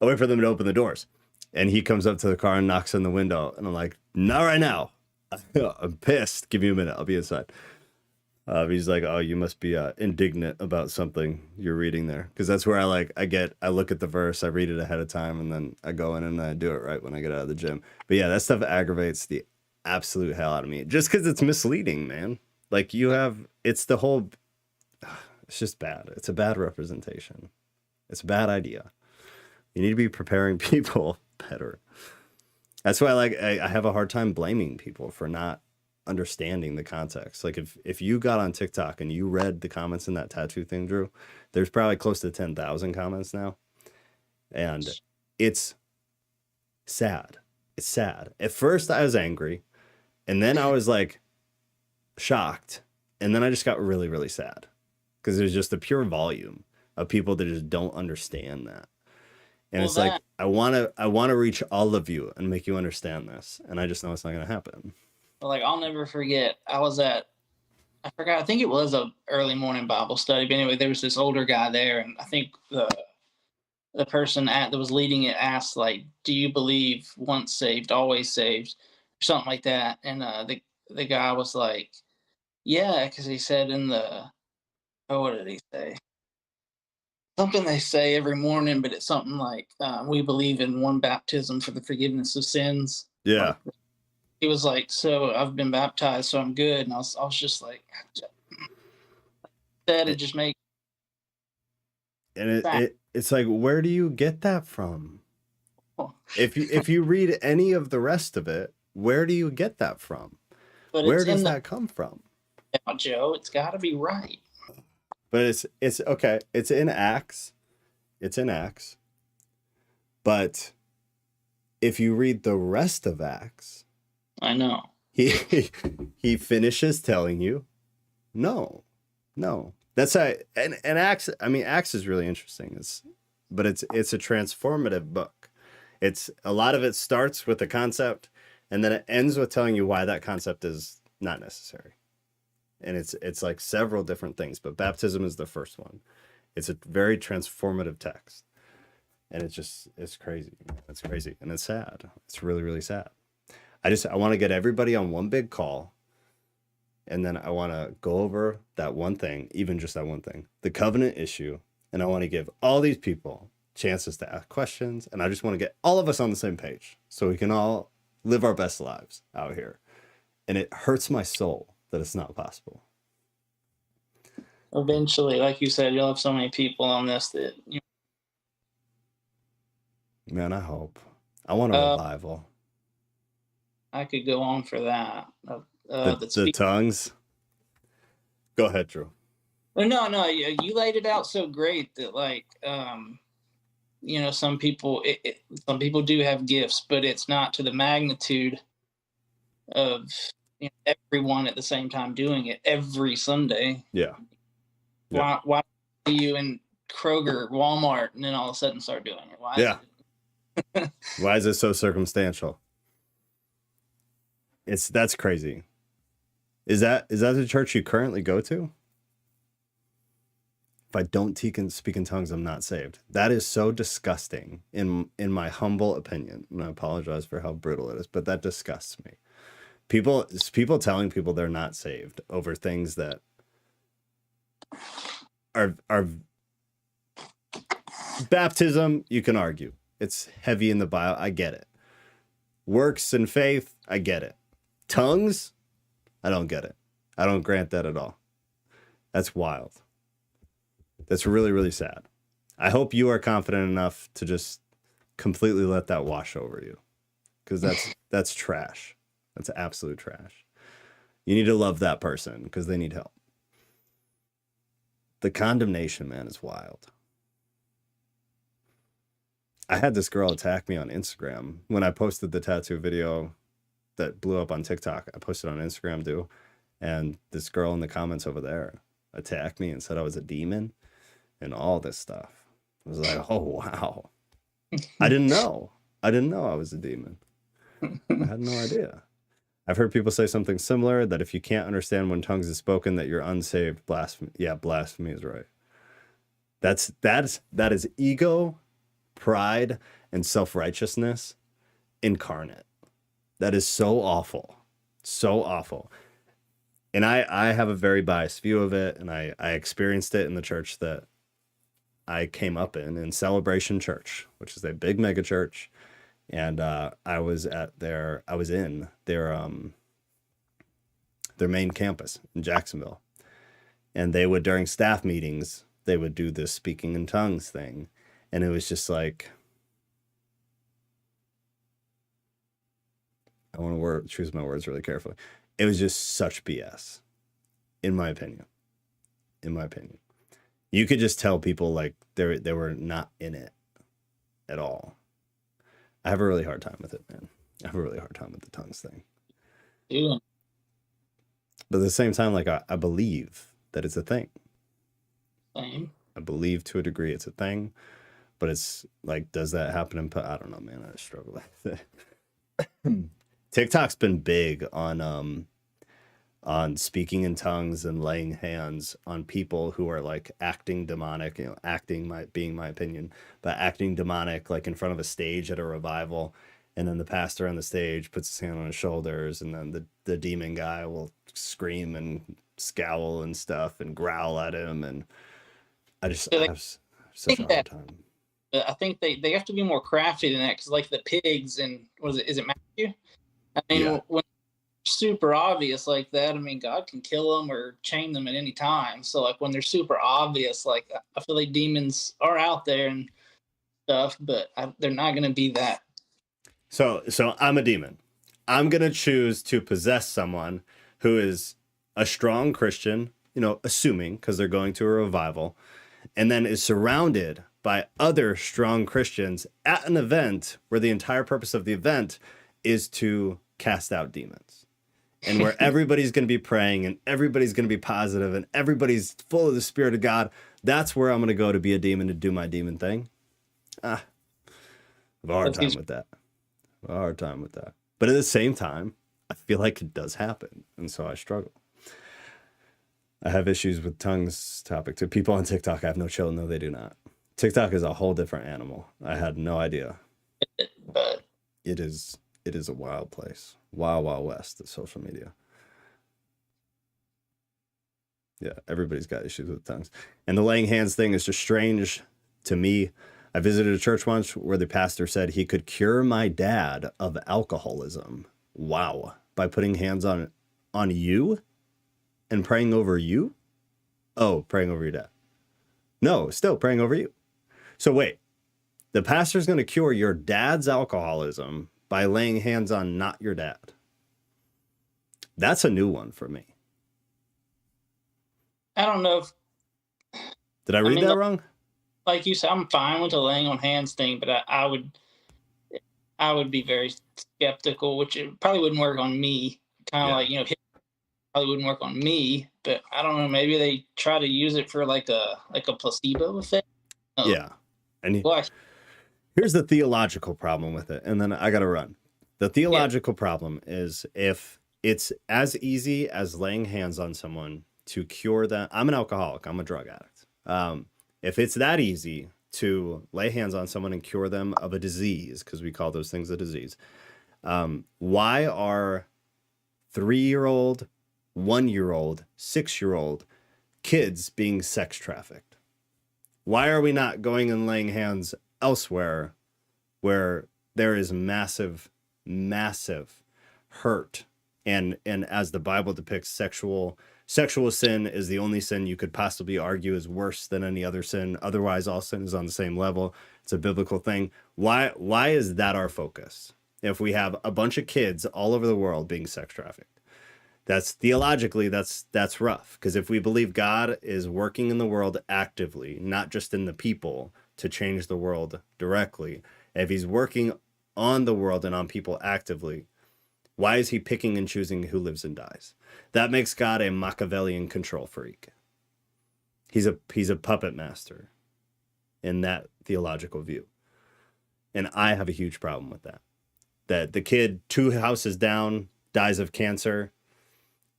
S2: to open the doors. And he comes up to the car and knocks on the window, and I'm like, "Not right now." I'm pissed. Give me a minute. I'll be inside. He's like, "Oh, you must be indignant about something you're reading there," because that's where I look at the verse, I read it ahead of time, and then I go in and I do it right when I get out of the gym. But yeah, that stuff aggravates the absolute hell out of me, just because it's misleading, man. Like it's just bad. It's a bad representation. It's a bad idea. You need to be preparing people better. That's why I have a hard time blaming people for not understanding the context. Like if you got on TikTok and you read the comments in that tattoo thing, Drew, there's probably close to 10,000 comments now. And it's sad. It's sad. At first I was angry, and then I was like shocked, and then I just got really, really sad because there's just the pure volume of people that just don't understand that. And
S1: Well,
S2: it's like I want to reach all of you and make you understand this, and I just know it's not going to happen.
S1: like, I'll never forget. I forgot. I think it was a early morning Bible study. But anyway, there was this older guy there, and I think the person that was leading it asked, like, "Do you believe once saved, always saved?" or something like that. And the guy was like, "Yeah," because he said in the what did he say? Something they say every morning, but it's something like, "We believe in one baptism for the forgiveness of sins."
S2: Yeah.
S1: He was like, "So I've been baptized, so I'm good." And I was just like, that just make.
S2: And it's like, where do you get that from? If you read any of the rest of it, where do you get that from?
S1: But
S2: where does that come from?
S1: Joe, it's got to be right.
S2: But it's okay. It's in Acts. It's in Acts. But if you read the rest of Acts,
S1: I know.
S2: He finishes telling you, no. That's and Acts. I mean, Acts is really interesting. But it's a transformative book. It's a lot of it starts with the concept, and then it ends with telling you why that concept is not necessary. And it's like several different things, but baptism is the first one. It's a very transformative text, and it's crazy. It's crazy, and it's sad. It's really, really sad. I want to get everybody on one big call, and then I want to go over that one thing, even just that one thing, the covenant issue, and I want to give all these people chances to ask questions, and I just want to get all of us on the same page so we can all live our best lives out here. And it hurts my soul that it's not possible.
S1: Eventually, like you said, you'll have so many people on this that
S2: Man, I hope. I want a revival.
S1: I could go on for that.
S2: The tongues. Go ahead, Drew.
S1: No, you laid it out so great that, like, some people do have gifts, but it's not to the magnitude of everyone at the same time doing it every Sunday.
S2: Yeah.
S1: Why do you in Kroger, Walmart, and then all of a sudden start doing it? Why?
S2: Why is it so circumstantial? That's crazy. Is that the church you currently go to? If I don't speak in tongues, I'm not saved. That is so disgusting in my humble opinion. And I apologize for how brutal it is, but that disgusts me. People telling people they're not saved over things that are baptism, you can argue. It's heavy in the Bible. I get it. Works and faith, I get it. Tongues, I don't get it. I don't grant that at all. That's wild. That's really, really sad. I hope you are confident enough to just completely let that wash over you, because that's trash. That's absolute trash. You need to love that person because they need help. The condemnation, man, is wild. I had this girl attack me on Instagram when I posted the tattoo video that blew up on TikTok. I posted on Instagram too, and this girl in the comments over there attacked me and said I was a demon and all this stuff. I was like, oh wow. I didn't know I was a demon. I had no idea. I've heard people say something similar, that if you can't understand when tongues is spoken, that you're unsaved. Blasphemy. Yeah, blasphemy is right. That is ego, pride, and self-righteousness incarnate. That is so awful. So awful. And I have a very biased view of it, and I experienced it in the church that I came up in Celebration Church, which is a big mega church. And I was in their main campus in Jacksonville. And they would, during staff meetings, they would do this speaking in tongues thing. And it was just like, I want to choose my words really carefully. It was just such BS, in my opinion. You could just tell people like they were not in it at all. I have a really hard time with it, man. I have a really hard time with the tongues thing.
S1: Yeah.
S2: But at the same time, like I believe that it's a thing.
S1: Same.
S2: I believe to a degree it's a thing, but it's like, does that happen in? I don't know, man. I struggle with it. TikTok's been big on speaking in tongues and laying hands on people who are like acting demonic. You know, acting being my opinion, but acting demonic, like in front of a stage at a revival. And then the pastor on the stage puts his hand on his shoulders, and then the demon guy will scream and scowl and stuff and growl at him. And I have such a hard time.
S1: I think they have to be more crafty than that, because like the pigs and is it Matthew? I mean, when they're super obvious like that, I mean, God can kill them or chain them at any time. So like when they're super obvious, like I feel like demons are out there and stuff, but they're not going to be that.
S2: So I'm a demon. I'm going to choose to possess someone who is a strong Christian, you know, assuming, because they're going to a revival, and then is surrounded by other strong Christians at an event where the entire purpose of the event is to cast out demons, and where everybody's going to be praying and everybody's going to be positive and everybody's full of the Spirit of God. That's where I'm going to go to be a demon, to do my demon thing. I have a hard time with that. But at the same time, I feel like it does happen, and so I struggle. I have issues with tongues topic too. People on TikTok, I have no chill. No, they do not. TikTok is a whole different animal. I had no idea.
S1: But
S2: It is a wild place. Wild, wild west of social media. Yeah, everybody's got issues with tongues. And the laying hands thing is just strange to me. I visited a church once where the pastor said he could cure my dad of alcoholism. Wow. By putting hands on you and praying over you? Oh, praying over your dad. No, still praying over you. So wait, the pastor's going to cure your dad's alcoholism by laying hands on not your dad. That's a new one for me.
S1: I don't know if...
S2: Did I read that wrong?
S1: Like you said, I'm fine with the laying on hands thing, but I would be very skeptical, which it probably wouldn't work on me. Kind of like, you know, probably wouldn't work on me, but I don't know. Maybe they try to use it for like a placebo effect.
S2: Yeah. And here's the theological problem with it, and then I got to run. The theological problem is if it's as easy as laying hands on someone to cure them. I'm an alcoholic. I'm a drug addict. If it's that easy to lay hands on someone and cure them of a disease, because we call those things a disease, why are 3-year-old, 1-year-old, 6-year-old kids being sex trafficked? Why are we not going and laying hands elsewhere where there is massive, massive hurt? And as the Bible depicts, sexual sin is the only sin you could possibly argue is worse than any other sin. Otherwise, all sin is on the same level. It's a biblical thing. Why is that our focus? If we have a bunch of kids all over the world being sex trafficked, that's theologically, that's rough. Because if we believe God is working in the world actively, not just in the people to change the world directly, if he's working on the world and on people actively, why is he picking and choosing who lives and dies? That makes God a Machiavellian control freak. He's a puppet master in that theological view. And I have a huge problem with that. That the kid 2 houses down dies of cancer,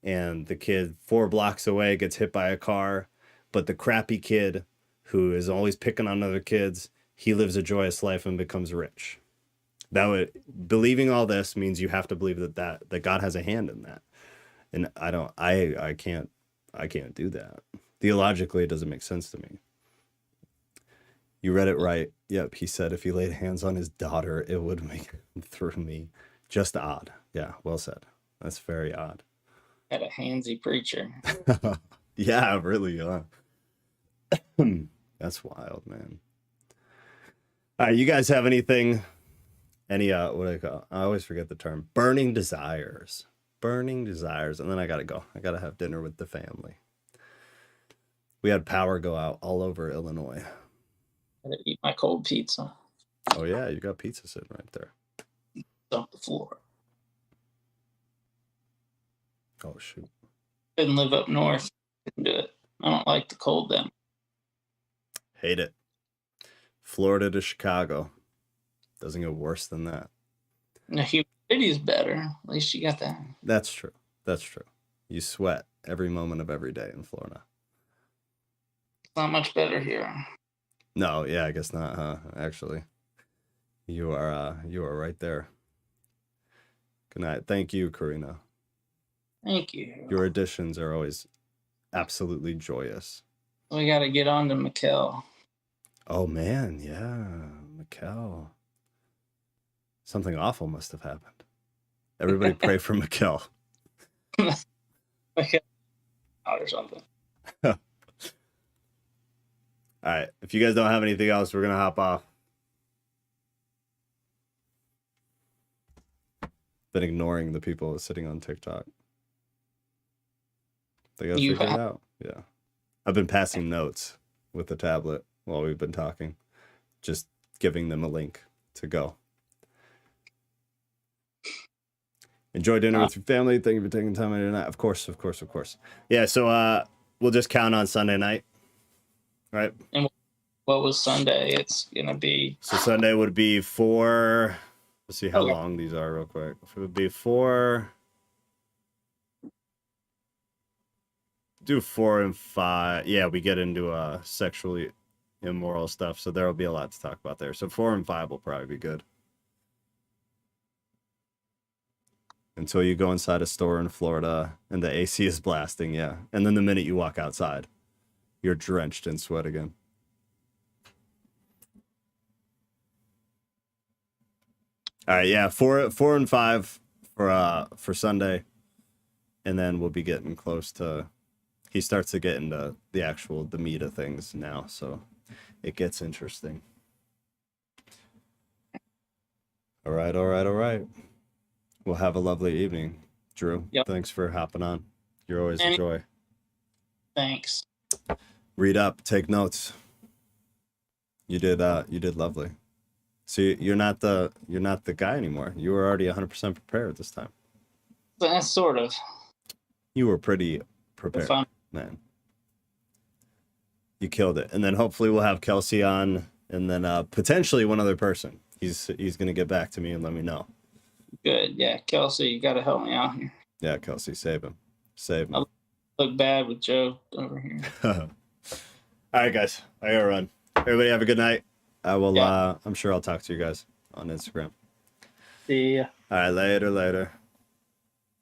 S2: and the kid 4 blocks away gets hit by a car, but the crappy kid who is always picking on other kids, he lives a joyous life and becomes rich. Believing all this means you have to believe that God has a hand in that. And I can't do that. Theologically, it doesn't make sense to me. You read it right. Yep. He said if he laid hands on his daughter, it would make him through me. Just odd. Yeah. Well said. That's very odd.
S1: Had a handsy preacher.
S2: Yeah, really. That's wild, man. All right. You guys have any Any what do I call? I always forget the term. Burning desires. Burning desires. And then I gotta go. I gotta have dinner with the family. We had power go out all over Illinois.
S1: I gotta eat my cold pizza.
S2: Oh yeah, you got pizza sitting right there.
S1: Off the floor.
S2: Oh shoot.
S1: Couldn't live up north. Couldn't do it. I don't like the cold then.
S2: Hate it. Florida to Chicago. Doesn't get worse than that.
S1: The humidity's better. At least you got that.
S2: That's true. That's true. You sweat every moment of every day in Florida.
S1: It's not much better here.
S2: No, yeah, I guess not, huh? Actually. You are right there. Good night. Thank you, Karina.
S1: Thank you.
S2: Your additions are always absolutely joyous.
S1: We got to get on to Mikkel.
S2: Oh, man. Yeah. Mikkel. Something awful must have happened. Everybody pray for Mikkel.
S1: Mikkel or something.
S2: All right. If you guys don't have anything else, we're going to hop off. Been ignoring the people sitting on TikTok. They got to figure it out. Yeah. I've been passing notes with the tablet while we've been talking. Just giving them a link to go. Enjoy dinner with your family. Thank you for taking time out of your night. Of course. Yeah, so we'll just count on Sunday night. Right?
S1: And what was Sunday? It's going to be...
S2: So Sunday would be 4... Let's see how long these are real quick. It would be 4... Do 4 and 5. Yeah, we get into sexually immoral stuff, so there will be a lot to talk about there. So 4 and 5 will probably be good. Until you go inside a store in Florida and the AC is blasting, yeah. And then the minute you walk outside, you're drenched in sweat again. All right, yeah, 4 and 5 for Sunday, and then we'll be getting close to. He starts to get into the meat of things now, so it gets interesting. All right. We'll have a lovely evening, Drew.
S1: Yep.
S2: Thanks for hopping on. You're always a joy.
S1: Thanks.
S2: Read up, take notes. You did lovely. So you're not the guy anymore. You were already 100% prepared this time.
S1: That's sort of.
S2: You were pretty prepared, man. You killed it. And then hopefully we'll have Kelsey on, and then potentially one other person. He's gonna get back to me and let me know.
S1: Good, yeah, Kelsey, you got to help me out here.
S2: Yeah, Kelsey, save him.
S1: I look bad with Joe over here.
S2: All right, guys, I gotta run. Everybody have a good night. I will. Yeah. I'm sure I'll talk to you guys on Instagram.
S1: See ya.
S2: All right, later.